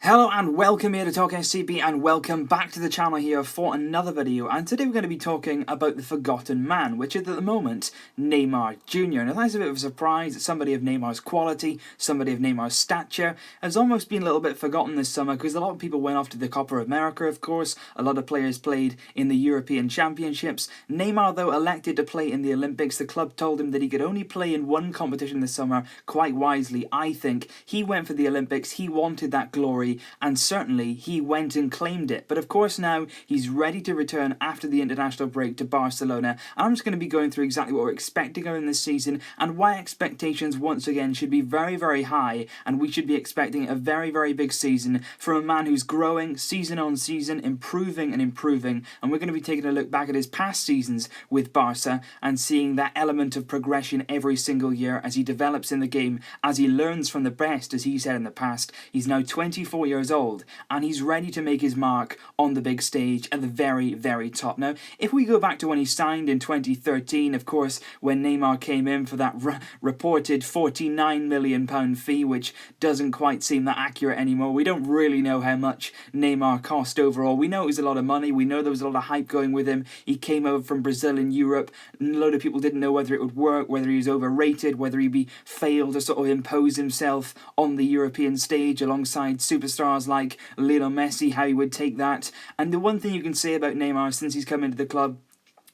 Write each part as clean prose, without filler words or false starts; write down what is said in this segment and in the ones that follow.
Hello and welcome here to Talk SCB and welcome back to the channel here for another video, and today we're going to be talking about the forgotten man, which is at the moment Neymar Jr. Now that's a bit of a surprise that somebody of Neymar's quality, somebody of Neymar's stature has almost been a little bit forgotten this summer because a lot of people went off to the Copa America, of course, a lot of players played in the European Championships. Neymar though elected to play in the Olympics. The club told him that he could only play in one competition this summer, quite wisely I think. He went for the Olympics, he wanted that glory, and certainly he went and claimed it. But of course now he's ready to return after the international break to Barcelona. I'm just going to be going through exactly what we're expecting of him this season and why expectations once again should be very, very high, and we should be expecting a very, very big season from a man who's growing season on season, improving and improving. And we're going to be taking a look back at his past seasons with Barca and seeing that element of progression every single year as he develops in the game, as he learns from the best, as he said in the past. He's now 24 years old and he's ready to make his mark on the big stage at the very, very top. Now, if we go back to when he signed in 2013, of course, when Neymar came in for that reported £49 million fee, which doesn't quite seem that accurate anymore. We don't really know how much Neymar cost overall. We know it was a lot of money. We know there was a lot of hype going with him. He came over from Brazil in Europe. A load of people didn't know whether it would work, whether he was overrated, whether he'd be failed to sort of impose himself on the European stage alongside superstars like Lionel Messi, how he would take that. And the one thing you can say about Neymar since he's come into the club,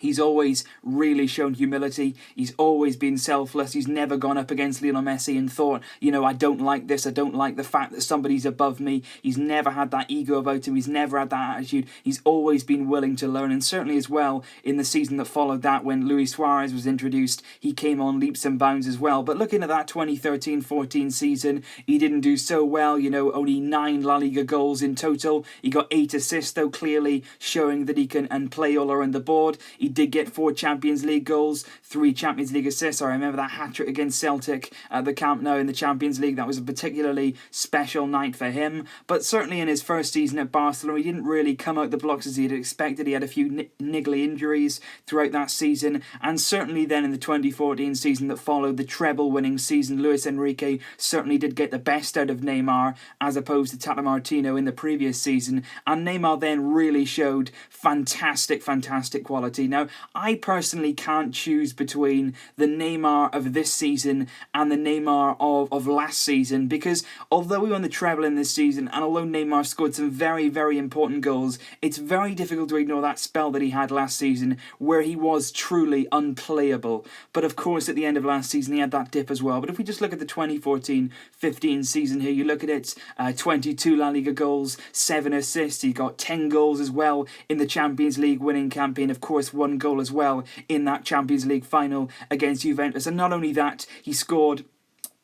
he's always really shown humility. He's always been selfless. He's never gone up against Lionel Messi and thought, you know, I don't like this. I don't like the fact that somebody's above me. He's never had that ego about him. He's never had that attitude. He's always been willing to learn. And certainly as well in the season that followed that, when Luis Suarez was introduced, he came on leaps and bounds as well. But looking at that 2013-14 season, he didn't do so well. You know, only 9 La Liga goals in total. He got 8 assists though, clearly showing that he can and play all around the board. He did get 4 Champions League goals, 3 Champions League assists. I remember that hat-trick against Celtic at the Camp Nou in the Champions League. That was a particularly special night for him. But certainly in his first season at Barcelona, he didn't really come out the blocks as he had expected. He had a few niggly injuries throughout that season. And certainly then in the 2014 season that followed, the treble-winning season, Luis Enrique certainly did get the best out of Neymar as opposed to Tata Martino in the previous season. And Neymar then really showed fantastic, fantastic quality. Now, I personally can't choose between the Neymar of this season and the Neymar of last season, because although we won the treble in this season and although Neymar scored some very, very important goals, it's very difficult to ignore that spell that he had last season where he was truly unplayable. But of course at the end of last season he had that dip as well. But if we just look at the 2014-15 season here, you look at it, 22 La Liga goals, 7 assists, he got 10 goals as well in the Champions League winning campaign, of course 1 goal as well in that Champions League final against Juventus. And not only that, he scored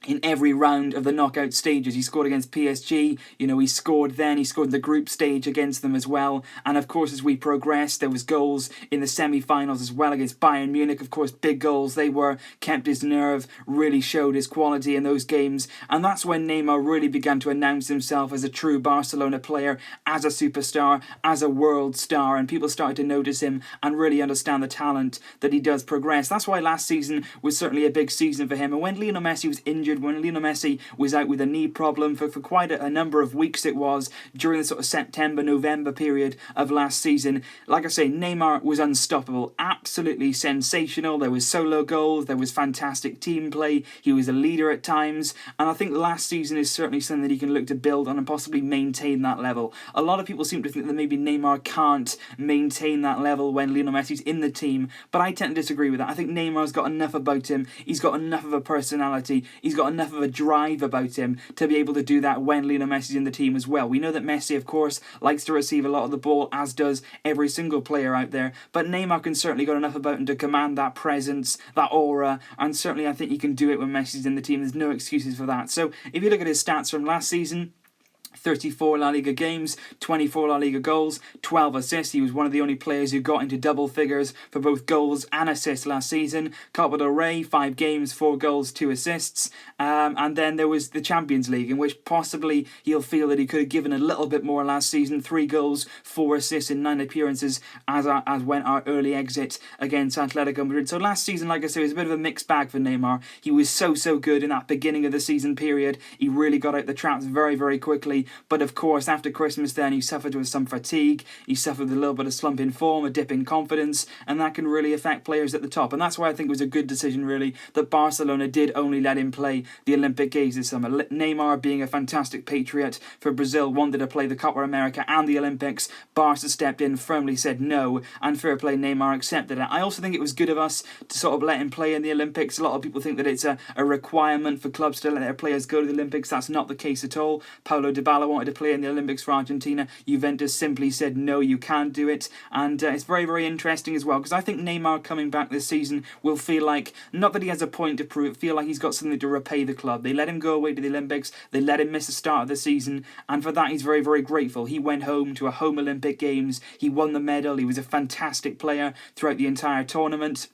in every round of the knockout stages. He scored against PSG, you know, he scored in the group stage against them as well. And of course, as we progressed, there was goals in the semi-finals as well against Bayern Munich. Of course, big goals they were, kept his nerve, really showed his quality in those games. And that's when Neymar really began to announce himself as a true Barcelona player, as a superstar, as a world star. And people started to notice him and really understand the talent that he does progress. That's why last season was certainly a big season for him. And when Lionel Messi was injured, when Lionel Messi was out with a knee problem for quite a number of weeks it was, during the sort of September-November period of last season, like I say, Neymar was unstoppable, absolutely sensational. There was solo goals, there was fantastic team play, he was a leader at times, and I think last season is certainly something that he can look to build on and possibly maintain that level. A lot of people seem to think that maybe Neymar can't maintain that level when Lionel Messi's in the team, but I tend to disagree with that. I think Neymar's got enough about him, he's got enough of a personality, he's got enough of a drive about him to be able to do that when Lionel Messi's in the team as well. We know that Messi, of course, likes to receive a lot of the ball, as does every single player out there, but Neymar can certainly got enough about him to command that presence, that aura, and certainly I think he can do it when Messi's in the team. There's no excuses for that. So if you look at his stats from last season, 34 La Liga games, 24 La Liga goals, 12 assists. He was one of the only players who got into double figures for both goals and assists last season. Copa del Rey, 5 games, 4 goals, 2 assists. And then there was the Champions League, in which possibly he'll feel that he could have given a little bit more last season. 3 goals, 4 assists in 9 appearances as went our early exit against Atletico Madrid. So last season, like I say, was a bit of a mixed bag for Neymar. He was so good in that beginning of the season period. He really got out the traps very, very quickly. really. But of course, after Christmas then, he suffered with some fatigue, he suffered with a little bit of slump in form, a dip in confidence, and that can really affect players at the top. And that's why I think it was a good decision, really, that Barcelona did only let him play the Olympic Games this summer. Neymar, being a fantastic patriot for Brazil, wanted to play the Copa America and the Olympics. Barca stepped in, firmly said no, and fair play, Neymar accepted it. I also think it was good of us to sort of let him play in the Olympics. A lot of people think that it's a requirement for clubs to let their players go to the Olympics. That's not the case at all. Paulo Dybala wanted to play in the Olympics for Argentina. Juventus simply said no, you can't do it. And it's very, very interesting as well, because I think Neymar coming back this season will feel like, not that he has a point to prove, feel like he's got something to repay the club. They let him go away to the Olympics, they let him miss the start of the season, and for that he's very, very grateful. He went home to a home Olympic Games, he won the medal, he was a fantastic player throughout the entire tournament.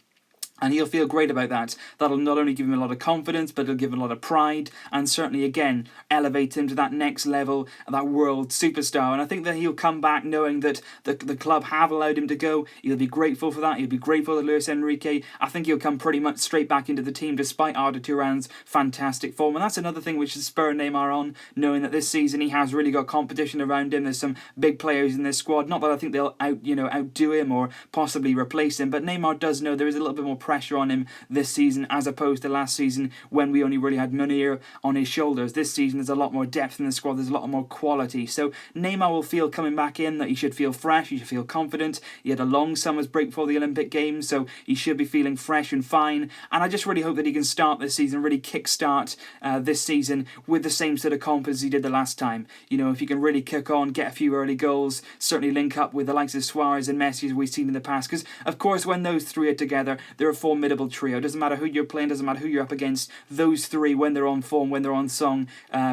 And he'll feel great about that. That'll not only give him a lot of confidence, but it'll give him a lot of pride, and certainly, again, elevate him to that next level, that world superstar. And I think that he'll come back knowing that the club have allowed him to go. He'll be grateful for that. He'll be grateful to Luis Enrique. I think he'll come pretty much straight back into the team, despite Arda Turan's fantastic form. And that's another thing which has spurred Neymar on, knowing that this season he has really got competition around him. There's some big players in this squad. Not that I think they'll outdo him or possibly replace him, but Neymar does know there is a little bit more pressure on him this season as opposed to last season when we only really had Munir on his shoulders. This season there's a lot more depth in the squad, there's a lot more quality. So Neymar will feel coming back in that he should feel fresh, he should feel confident. He had a long summer's break before the Olympic Games, so he should be feeling fresh and fine. And I just really hope that he can start this season, really kick-start this season with the same sort of confidence he did the last time. You know, if he can really kick on, get a few early goals, certainly link up with the likes of Suarez and Messi as we've seen in the past. Because, of course, when those three are together, they're a formidable trio. Doesn't matter who you're playing, doesn't matter who you're up against. Those three, when they're on form, when they're on song,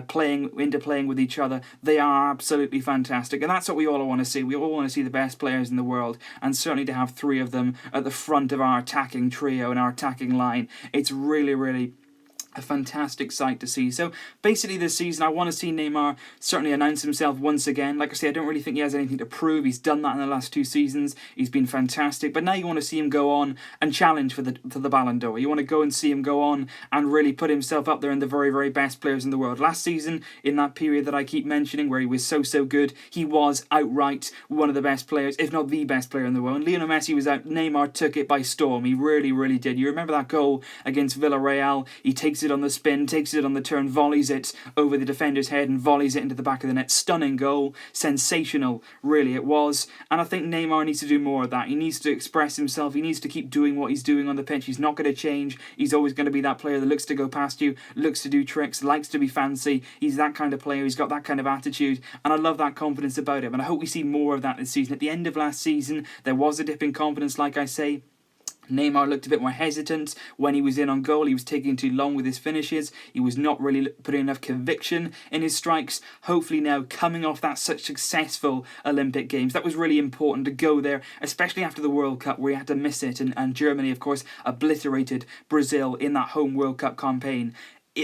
playing with each other, they are absolutely fantastic. And that's what we all want to see. We all want to see the best players in the world, and certainly to have three of them at the front of our attacking trio and our attacking line, it's really, really a fantastic sight to see. So basically this season I want to see Neymar certainly announce himself once again. Like I say, I don't really think he has anything to prove. He's done that in the last two seasons. He's been fantastic. But now you want to see him go on and challenge for the Ballon d'Or. You want to go and see him go on and really put himself up there in the very, very best players in the world. Last season, in that period that I keep mentioning where he was so good, he was outright one of the best players, if not the best player in the world. Lionel Messi was out. Neymar took it by storm. He really, really did. You remember that goal against Villarreal? He takes it on the spin, takes it on the turn, volleys it over the defender's head and volleys it into the back of the net. Stunning goal. Sensational, really, it was. And I think Neymar needs to do more of that. He needs to express himself. He needs to keep doing what he's doing on the pitch. He's not going to change. He's always going to be that player that looks to go past you, looks to do tricks, likes to be fancy. He's that kind of player. He's got that kind of attitude. And I love that confidence about him. And I hope we see more of that this season. At the end of last season, there was a dip in confidence, like I say. Neymar looked a bit more hesitant when he was in on goal. He was taking too long with his finishes. He was not really putting enough conviction in his strikes. Hopefully now, coming off that such successful Olympic Games, that was really important to go there, especially after the World Cup where he had to miss it. And Germany, of course, obliterated Brazil in that home World Cup campaign.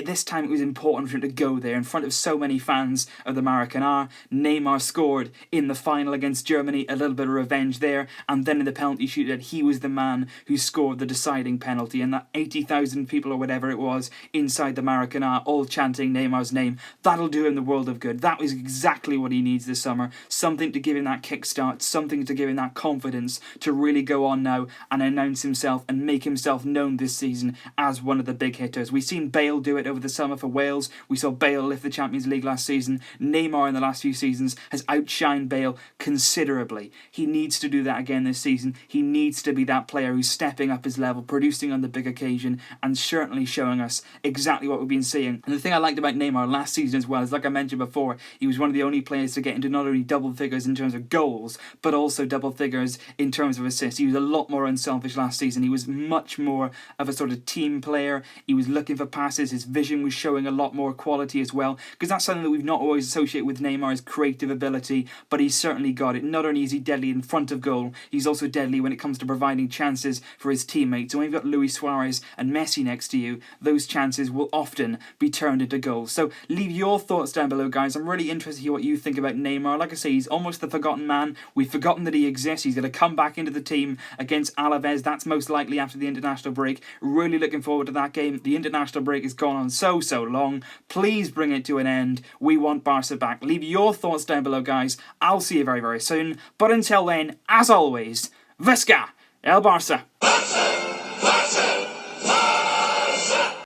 This time it was important for him to go there in front of so many fans of the Maracanã. Neymar scored in the final against Germany, a little bit of revenge there, and then in the penalty shootout he was the man who scored the deciding penalty, and that 80,000 people or whatever it was inside the Maracanã all chanting Neymar's name, that'll do him the world of good. That was exactly what he needs this summer, something to give him that kickstart, something to give him that confidence to really go on now and announce himself and make himself known this season as one of the big hitters. We've seen Bale do it over the summer for Wales. We saw Bale lift the Champions League last season. Neymar in the last few seasons has outshined Bale considerably. He needs to do that again this season. He needs to be that player who's stepping up his level, producing on the big occasion, and certainly showing us exactly what we've been seeing. And the thing I liked about Neymar last season as well is, like I mentioned before, he was one of the only players to get into not only double figures in terms of goals, but also double figures in terms of assists. He was a lot more unselfish last season. He was much more of a sort of team player. He was looking for passes. His vision was showing a lot more quality as well, because that's something that we've not always associated with Neymar's creative ability, but he's certainly got it. Not only is he deadly in front of goal, he's also deadly when it comes to providing chances for his teammates. And when you've got Luis Suarez and Messi next to you, those chances will often be turned into goals. So leave your thoughts down below, guys. I'm really interested to hear what you think about Neymar. Like I say, he's almost the forgotten man. We've forgotten that he exists. He's going to come back into the team against Alaves. That's most likely after the international break. Really looking forward to that game. The international break is gone on so long. Please bring it to an end. We want Barca back. Leave your thoughts down below, guys. I'll see you very, very soon. But until then, as always, Visca El Barça!